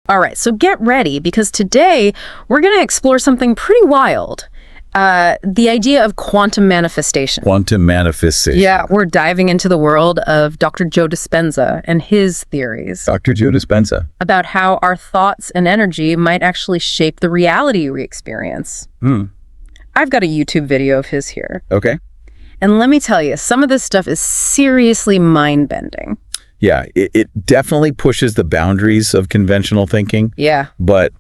All right, so get ready, because today we're going to explore something pretty wild. The idea of quantum manifestation. Quantum manifestation. Yeah, we're diving into the world of Dr. Joe Dispenza and his theories. Dr. Joe Dispenza. About how our thoughts and energy might actually shape the reality we experience. I've got a YouTube video of his here. Okay. And let me tell you, some of this stuff is seriously mind-bending. Yeah, it definitely pushes the boundaries of conventional thinking. Yeah. But,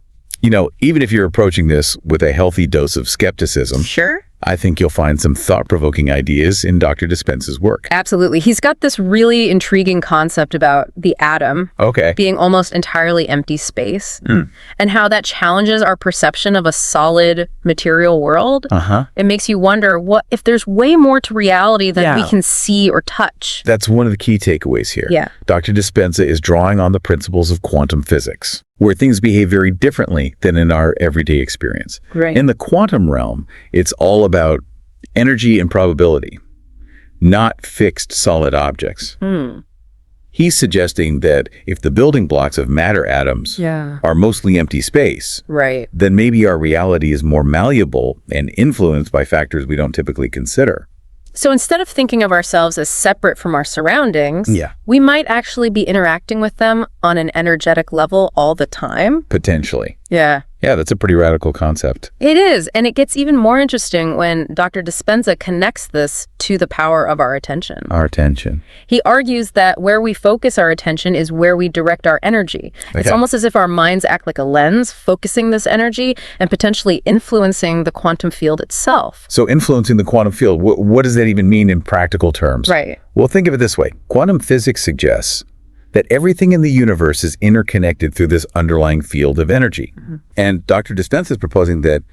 even if you're approaching this with a healthy dose of skepticism, Sure. I think you'll find some thought-provoking ideas in Dr. Dispenza's work. Absolutely. He's got this really intriguing concept about the atom being almost entirely empty space, and how that challenges our perception of a solid material world. It makes you wonder, what if there's way more to reality than we can see or touch? That's one of the key takeaways here. Yeah. Dr. Dispenza is drawing on the principles of quantum physics, where things behave very differently than in our everyday experience. Right. In the quantum realm, it's all about energy and probability, not fixed solid objects. He's suggesting that if the building blocks of matter atoms are mostly empty space, then maybe our reality is more malleable and influenced by factors we don't typically consider. So instead of thinking of ourselves as separate from our surroundings, we might actually be interacting with them on an energetic level all the time. Potentially. Yeah. Yeah, that's a pretty radical concept. It is, and it gets even more interesting when Dr. Dispenza connects this to the power of our attention. Our attention. He argues that where we focus our attention is where we direct our energy. It's almost as if our minds act like a lens, focusing this energy and potentially influencing the quantum field itself. So influencing the quantum field, what does that even mean in practical terms? Right. Well, think of it this way. Quantum physics suggests that everything in the universe is interconnected through this underlying field of energy. And Dr. Dispenza is proposing that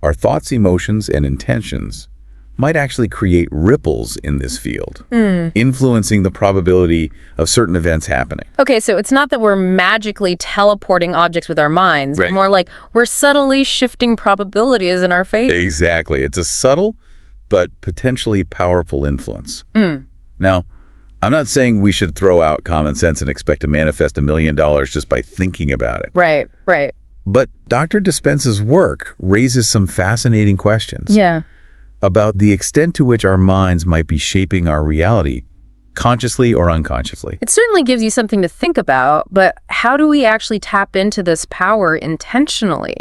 our thoughts, emotions, and intentions might actually create ripples in this field, influencing the probability of certain events happening. Okay, so it's not that we're magically teleporting objects with our minds, but more like we're subtly shifting probabilities in our favor. Exactly. It's a subtle but potentially powerful influence. Now, I'm not saying we should throw out common sense and expect to manifest $1 million just by thinking about it. Right. But Dr. Dispenza's work raises some fascinating questions about the extent to which our minds might be shaping our reality, consciously or unconsciously. It certainly gives you something to think about, but how do we actually tap into this power intentionally?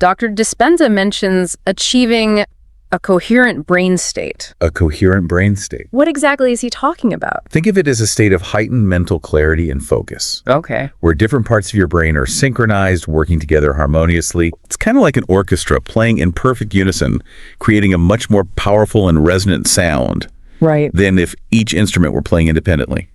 Dr. Dispenza mentions achieving a coherent brain state. A coherent brain state. What exactly is he talking about? Think of it as a state of heightened mental clarity and focus. Okay. Where different parts of your brain are synchronized, working together harmoniously. It's kind of like an orchestra playing in perfect unison, creating a much more powerful and resonant sound than if each instrument were playing independently.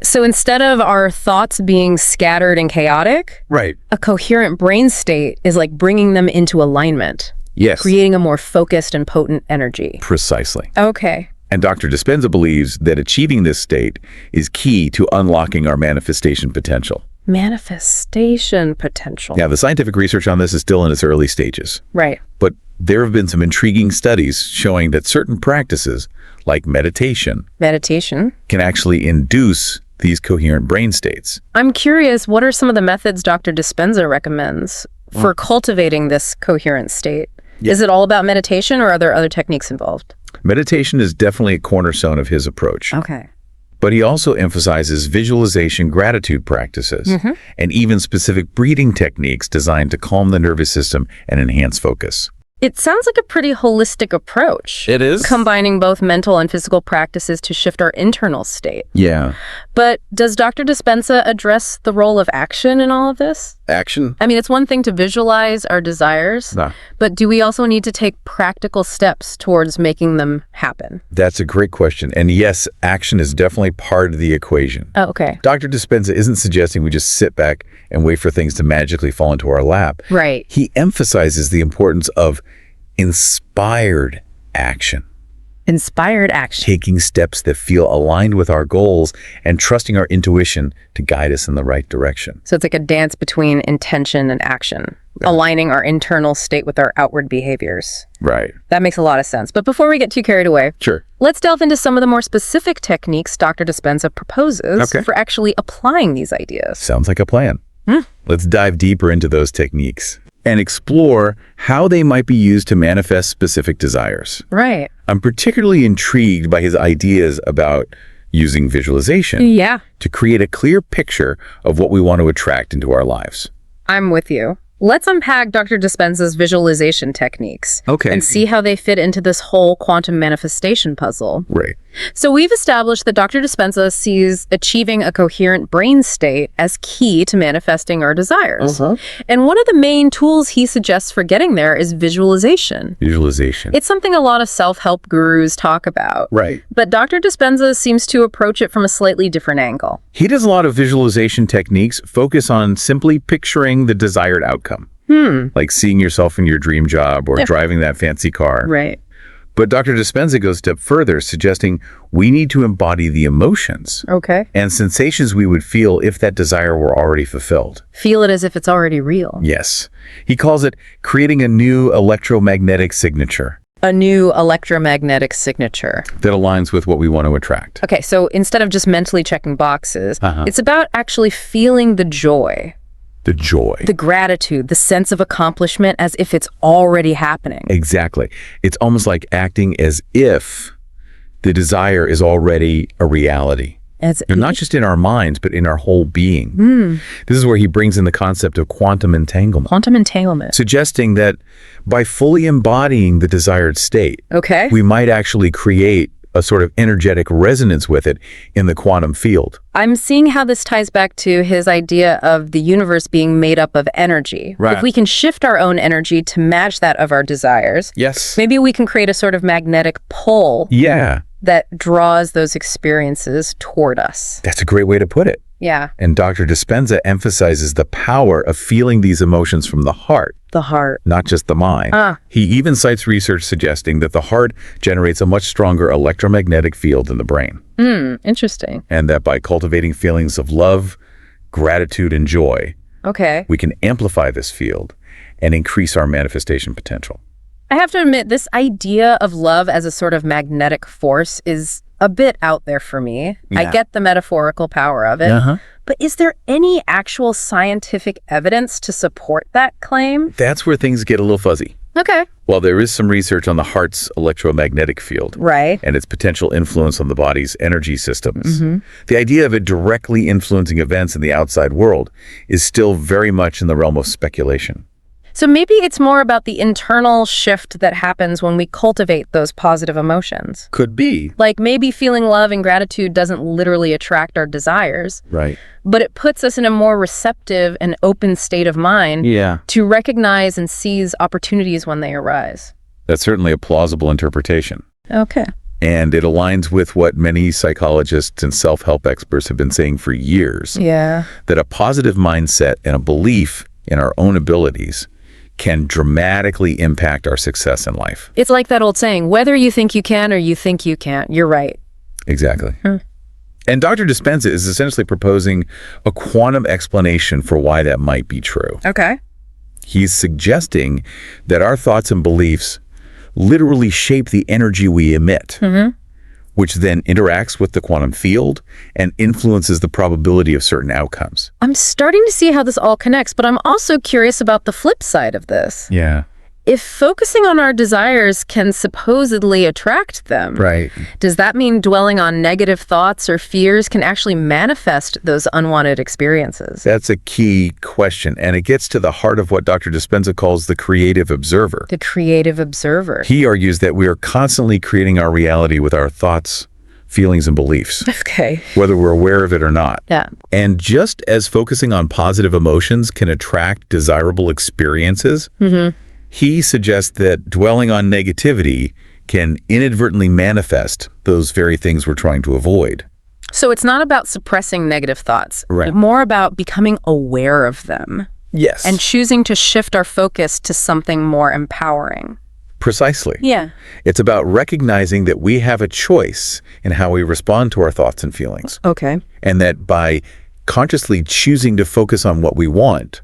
So instead of our thoughts being scattered and chaotic, a coherent brain state is like bringing them into alignment. Yes. Creating a more focused and potent energy. Precisely. Okay. And Dr. Dispenza believes that achieving this state is key to unlocking our manifestation potential. Manifestation potential. Yeah, the scientific research on this is still in its early stages. Right. But there have been some intriguing studies showing that certain practices, like meditation, can actually induce these coherent brain states. I'm curious, what are some of the methods Dr. Dispenza recommends for cultivating this coherent state? Is it all about meditation, or are there other techniques involved? Meditation is definitely a cornerstone of his approach. Okay. But he also emphasizes visualization, gratitude practices, and even specific breathing techniques designed to calm the nervous system and enhance focus. It sounds like a pretty holistic approach. It is. Combining both mental and physical practices to shift our internal state. Yeah. But does Dr. Dispenza address the role of action in all of this? Action? I mean, it's one thing to visualize our desires, but do we also need to take practical steps towards making them happen? That's a great question. And yes, action is definitely part of the equation. Oh, okay. Dr. Dispenza isn't suggesting we just sit back and wait for things to magically fall into our lap. Right. He emphasizes the importance of inspired action. Inspired action. Taking steps that feel aligned with our goals and trusting our intuition to guide us in the right direction. So it's like a dance between intention and action, aligning our internal state with our outward behaviors. Right. That makes a lot of sense. But before we get too carried away, let's delve into some of the more specific techniques Dr. Dispenza proposes for actually applying these ideas. Sounds like a plan. Let's dive deeper into those techniques and explore how they might be used to manifest specific desires. Right. I'm particularly intrigued by his ideas about using visualization to create a clear picture of what we want to attract into our lives. I'm with you. Let's unpack Dr. Dispenza's visualization techniques and see how they fit into this whole quantum manifestation puzzle. Right. So we've established that Dr. Dispenza sees achieving a coherent brain state as key to manifesting our desires. And one of the main tools he suggests for getting there is visualization. Visualization. It's something a lot of self-help gurus talk about. Right. But Dr. Dispenza seems to approach it from a slightly different angle. He does a lot of visualization techniques focus on simply picturing the desired outcome. Like seeing yourself in your dream job or driving that fancy car. Right. But Dr. Dispenza goes a step further, suggesting we need to embody the emotions and sensations we would feel if that desire were already fulfilled. Feel it as if it's already real. Yes. He calls it creating a new electromagnetic signature. A new electromagnetic signature. That aligns with what we want to attract. Okay, so instead of just mentally checking boxes, it's about actually feeling the joy. The joy. The gratitude, the sense of accomplishment as if it's already happening. Exactly. It's almost like acting as if the desire is already a reality. Not just in our minds, but in our whole being. This is where he brings in the concept of quantum entanglement. Quantum entanglement. Suggesting that by fully embodying the desired state, we might actually create a sort of energetic resonance with it in the quantum field. I'm seeing how this ties back to his idea of the universe being made up of energy. Right. If we can shift our own energy to match that of our desires, maybe we can create a sort of magnetic pull that draws those experiences toward us. That's a great way to put it. Yeah. And Dr. Dispenza emphasizes the power of feeling these emotions from the heart. The heart. Not just the mind. He even cites research suggesting that the heart generates a much stronger electromagnetic field than the brain. Interesting. And that by cultivating feelings of love, gratitude, and joy, we can amplify this field and increase our manifestation potential. I have to admit, this idea of love as a sort of magnetic force is a bit out there for me. I get the metaphorical power of it. But is there any actual scientific evidence to support that claim? That's where things get a little fuzzy. Well, there is some research on the heart's electromagnetic field. And its potential influence on the body's energy systems. The idea of it directly influencing events in the outside world is still very much in the realm of speculation. So maybe it's more about the internal shift that happens when we cultivate those positive emotions. Could be. Like maybe feeling love and gratitude doesn't literally attract our desires. But it puts us in a more receptive and open state of mind to recognize and seize opportunities when they arise. That's certainly a plausible interpretation. And it aligns with what many psychologists and self-help experts have been saying for years. That a positive mindset and a belief in our own abilities can dramatically impact our success in life. It's like that old saying, whether you think you can or you think you can't, you're right. Exactly. And Dr. Dispenza is essentially proposing a quantum explanation for why that might be true. He's suggesting that our thoughts and beliefs literally shape the energy we emit, which then interacts with the quantum field and influences the probability of certain outcomes. I'm starting to see how this all connects, but I'm also curious about the flip side of this. If focusing on our desires can supposedly attract them, does that mean dwelling on negative thoughts or fears can actually manifest those unwanted experiences? That's a key question, and it gets to the heart of what Dr. Dispenza calls the creative observer. The creative observer. He argues that we are constantly creating our reality with our thoughts, feelings, and beliefs. Whether we're aware of it or not. And just as focusing on positive emotions can attract desirable experiences, he suggests that dwelling on negativity can inadvertently manifest those very things we're trying to avoid. So it's not about suppressing negative thoughts, but more about becoming aware of them. And choosing to shift our focus to something more empowering. Precisely. It's about recognizing that we have a choice in how we respond to our thoughts and feelings. And that by consciously choosing to focus on what we want,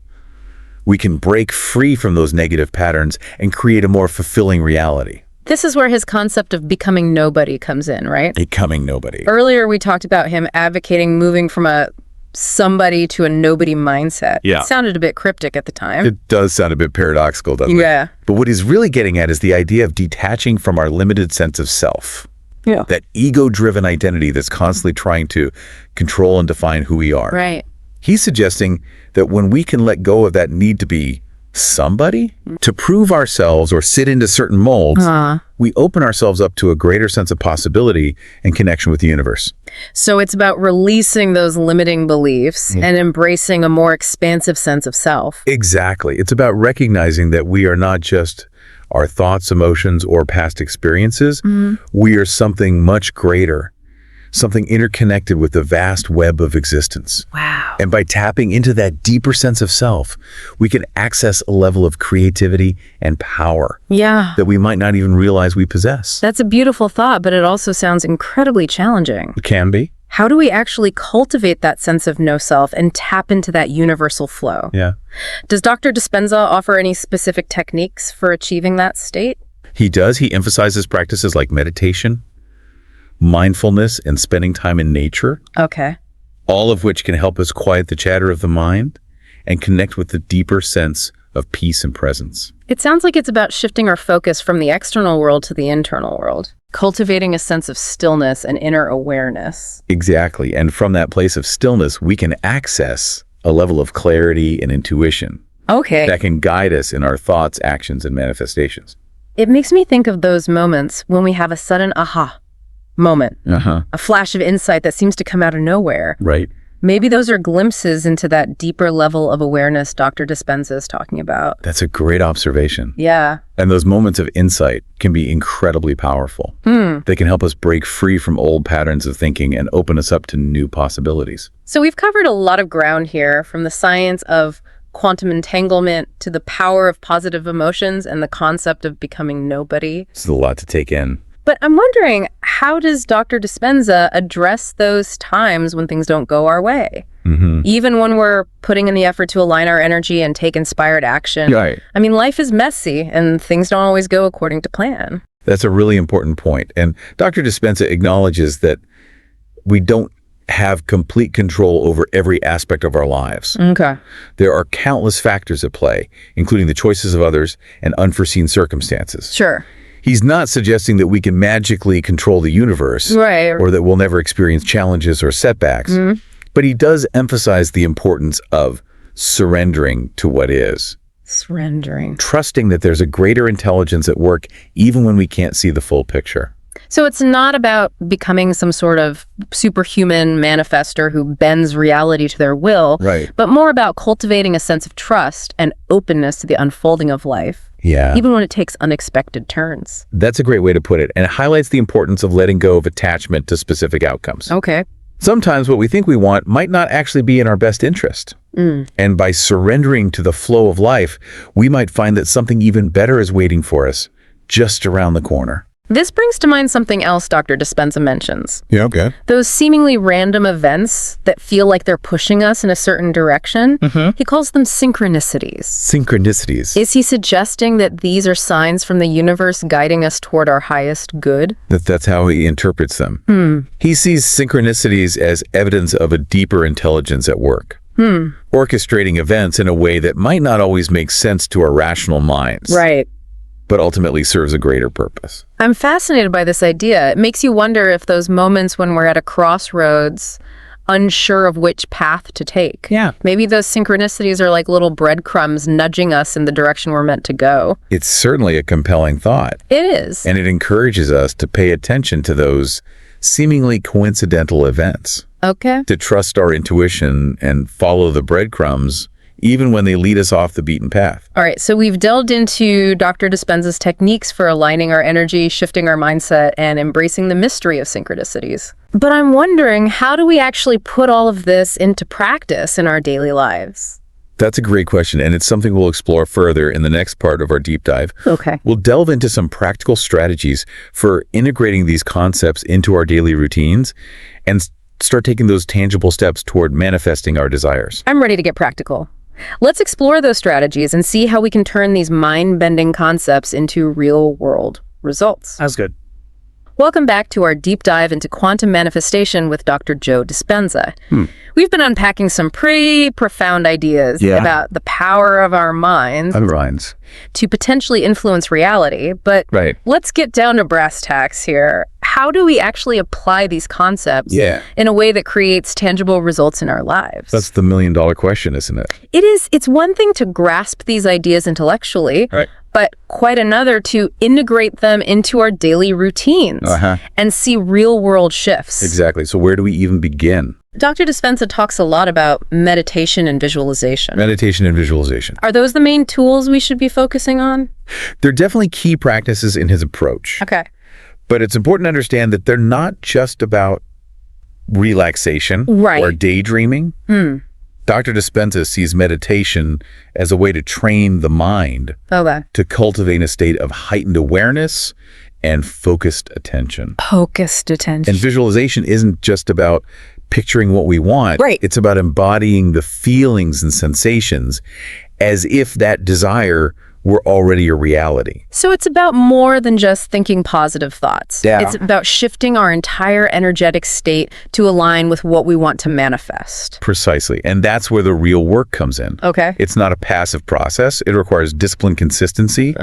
we can break free from those negative patterns and create a more fulfilling reality. This is where his concept of becoming nobody comes in, right? Becoming nobody. Earlier, we talked about him advocating moving from a somebody to a nobody mindset. Yeah. It sounded a bit cryptic at the time. It does sound a bit paradoxical, doesn't it? Yeah. But what he's really getting at is the idea of detaching from our limited sense of self. Yeah. That ego-driven identity that's constantly trying to control and define who we are. Right. He's suggesting that when we can let go of that need to be somebody, to prove ourselves or sit into certain molds, we open ourselves up to a greater sense of possibility and connection with the universe. So it's about releasing those limiting beliefs and embracing a more expansive sense of self. Exactly. It's about recognizing that we are not just our thoughts, emotions, or past experiences. We are something much greater, something interconnected with the vast web of existence. Wow. And by tapping into that deeper sense of self, we can access a level of creativity and power that we might not even realize we possess. That's a beautiful thought, but it also sounds incredibly challenging. It can be. How do we actually cultivate that sense of no self and tap into that universal flow? Yeah. Does Dr. Dispenza offer any specific techniques for achieving that state? He does. He emphasizes practices like meditation, mindfulness, and spending time in nature. Okay. All of which can help us quiet the chatter of the mind and connect with the deeper sense of peace and presence. It sounds like it's about shifting our focus from the external world to the internal world, cultivating a sense of stillness and inner awareness. Exactly. And from that place of stillness, we can access a level of clarity and intuition that can guide us in our thoughts, actions, and manifestations. It makes me think of those moments when we have a sudden aha moment, a flash of insight that seems to come out of nowhere. Right. Maybe those are glimpses into that deeper level of awareness Dr. Dispenza is talking about. That's a great observation. Yeah. And those moments of insight can be incredibly powerful. They can help us break free from old patterns of thinking and open us up to new possibilities. So we've covered a lot of ground here, from the science of quantum entanglement to the power of positive emotions and the concept of becoming nobody. It's a lot to take in. But I'm wondering, how does Dr. Dispenza address those times when things don't go our way? Even when we're putting in the effort to align our energy and take inspired action. Right. I mean, life is messy and things don't always go according to plan. That's a really important point. And Dr. Dispenza acknowledges that we don't have complete control over every aspect of our lives. Okay. There are countless factors at play, including the choices of others and unforeseen circumstances. Sure. He's not suggesting that we can magically control the universe, right, or that we'll never experience challenges or setbacks. But he does emphasize the importance of surrendering to what is. Surrendering. Trusting that there's a greater intelligence at work even when we can't see the full picture. So it's not about becoming some sort of superhuman manifester who bends reality to their will, right, but more about cultivating a sense of trust and openness to the unfolding of life. Yeah. Even when it takes unexpected turns. That's a great way to put it, and it highlights the importance of letting go of attachment to specific outcomes. Okay. Sometimes what we think we want might not actually be in our best interest. And by surrendering to the flow of life, we might find that something even better is waiting for us just around the corner. This brings to mind something else Dr. Dispenza mentions. Yeah, okay. Those seemingly random events that feel like they're pushing us in a certain direction, he calls them synchronicities. Synchronicities. Is he suggesting that these are signs from the universe guiding us toward our highest good? That's how he interprets them. He sees synchronicities as evidence of a deeper intelligence at work, orchestrating events in a way that might not always make sense to our rational minds. Right. But ultimately serves a greater purpose. I'm fascinated by this idea. It makes you wonder if those moments when we're at a crossroads, unsure of which path to take. Yeah. Maybe those synchronicities are like little breadcrumbs nudging us in the direction we're meant to go. It's certainly a compelling thought. It is. And it encourages us to pay attention to those seemingly coincidental events. Okay. To trust our intuition and follow the breadcrumbs even when they lead us off the beaten path. All right, so we've delved into Dr. Dispenza's techniques for aligning our energy, shifting our mindset, and embracing the mystery of synchronicities. But I'm wondering, how do we actually put all of this into practice in our daily lives? That's a great question, and it's something we'll explore further in the next part of our deep dive. Okay. We'll delve into some practical strategies for integrating these concepts into our daily routines and start taking those tangible steps toward manifesting our desires. I'm ready to get practical. Let's explore those strategies and see how we can turn these mind-bending concepts into real-world results. That's good. Welcome back to our deep dive into quantum manifestation with Dr. Joe Dispenza. We've been unpacking some pretty profound ideas about the power of our minds to potentially influence reality. But let's get down to brass tacks here. How do we actually apply these concepts in a way that creates tangible results in our lives? That's the million-dollar question, isn't it? It is. It's one thing to grasp these ideas intellectually, but quite another to integrate them into our daily routines and see real-world shifts. Exactly. So where do we even begin? Dr. Dispenza talks a lot about meditation and visualization. Meditation and visualization. Are those the main tools we should be focusing on? They're definitely key practices in his approach. Okay. But it's important to understand that they're not just about relaxation or daydreaming. Dr. Dispenza sees meditation as a way to train the mind to cultivate a state of heightened awareness and focused attention. Focused attention. And visualization isn't just about picturing what we want. It's about embodying the feelings and sensations as if that desire were already a reality. So it's about more than just thinking positive thoughts. It's about shifting our entire energetic state to align with what we want to manifest. Precisely. And that's where the real work comes in. Okay. It's not a passive process. It requires discipline, consistency,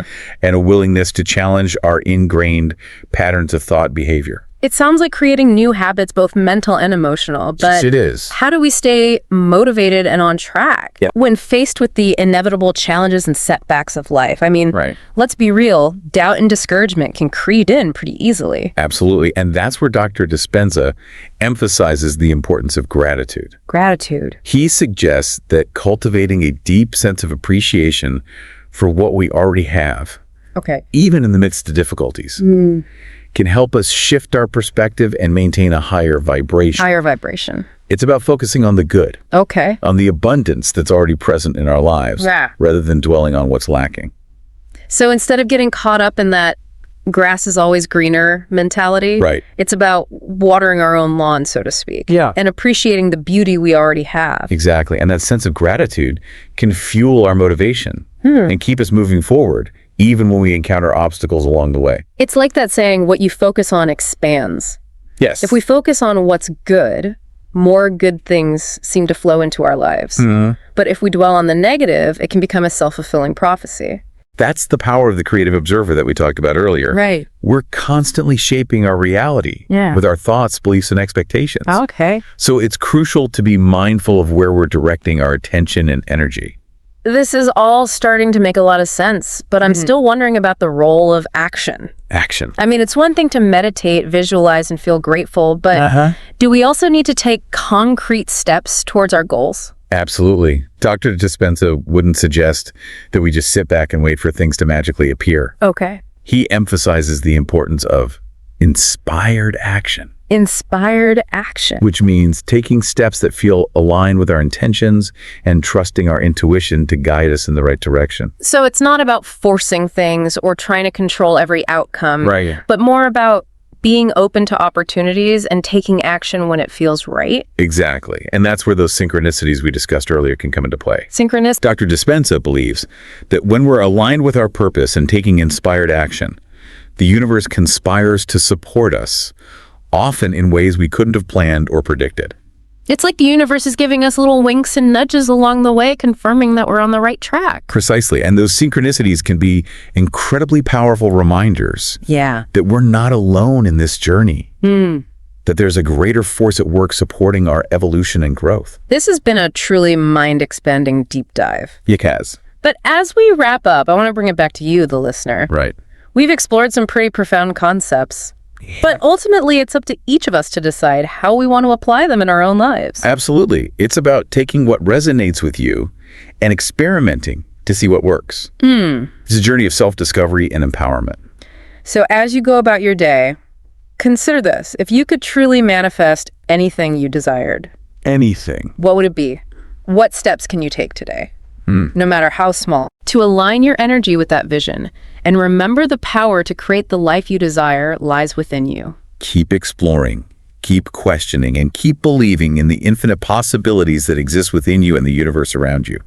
and a willingness to challenge our ingrained patterns of thought behavior. It sounds like creating new habits, both mental and emotional, but it is. How do we stay motivated and on track when faced with the inevitable challenges and setbacks of life? I mean, let's be real, doubt and discouragement can creep in pretty easily. Absolutely. And that's where Dr. Dispenza emphasizes the importance of gratitude. Gratitude. He suggests that cultivating a deep sense of appreciation for what we already have, even in the midst of difficulties, can help us shift our perspective and maintain a higher vibration. Higher vibration. It's about focusing on the good. On the abundance that's already present in our lives, rather than dwelling on what's lacking. So instead of getting caught up in that grass is always greener mentality, it's about watering our own lawn, so to speak, and appreciating the beauty we already have. Exactly. And that sense of gratitude can fuel our motivation and keep us moving forward, even when we encounter obstacles along the way. It's like that saying, what you focus on expands. Yes. If we focus on what's good, more good things seem to flow into our lives. But if we dwell on the negative, it can become a self-fulfilling prophecy. That's the power of the creative observer that we talked about earlier. We're constantly shaping our reality with our thoughts, beliefs, and expectations. So it's crucial to be mindful of where we're directing our attention and energy. This is all starting to make a lot of sense, but I'm still wondering about the role of action. I mean, it's one thing to meditate, visualize, and feel grateful, but do we also need to take concrete steps towards our goals? Absolutely. Dr. Dispenza wouldn't suggest that we just sit back and wait for things to magically appear. He emphasizes the importance of inspired action. Inspired action. Which means taking steps that feel aligned with our intentions and trusting our intuition to guide us in the right direction. So it's not about forcing things or trying to control every outcome, but more about being open to opportunities and taking action when it feels right. Exactly. And that's where those synchronicities we discussed earlier can come into play. Synchronicity. Dr. Dispenza believes that when we're aligned with our purpose and taking inspired action, the universe conspires to support us, often in ways we couldn't have planned or predicted. It's like the universe is giving us little winks and nudges along the way, confirming that we're on the right track. Precisely. And those synchronicities can be incredibly powerful reminders that we're not alone in this journey, that there's a greater force at work supporting our evolution and growth. This has been a truly mind-expanding deep dive. It has. But as we wrap up, I want to bring it back to you, the listener. We've explored some pretty profound concepts. But ultimately, it's up to each of us to decide how we want to apply them in our own lives. Absolutely. It's about taking what resonates with you and experimenting to see what works. It's a journey of self-discovery and empowerment. So as you go about your day, consider this. If you could truly manifest anything you desired, what would it be? What steps can you take today? No matter how small, to align your energy with that vision. And remember, the power to create the life you desire lies within you. Keep exploring, keep questioning, and keep believing in the infinite possibilities that exist within you and the universe around you.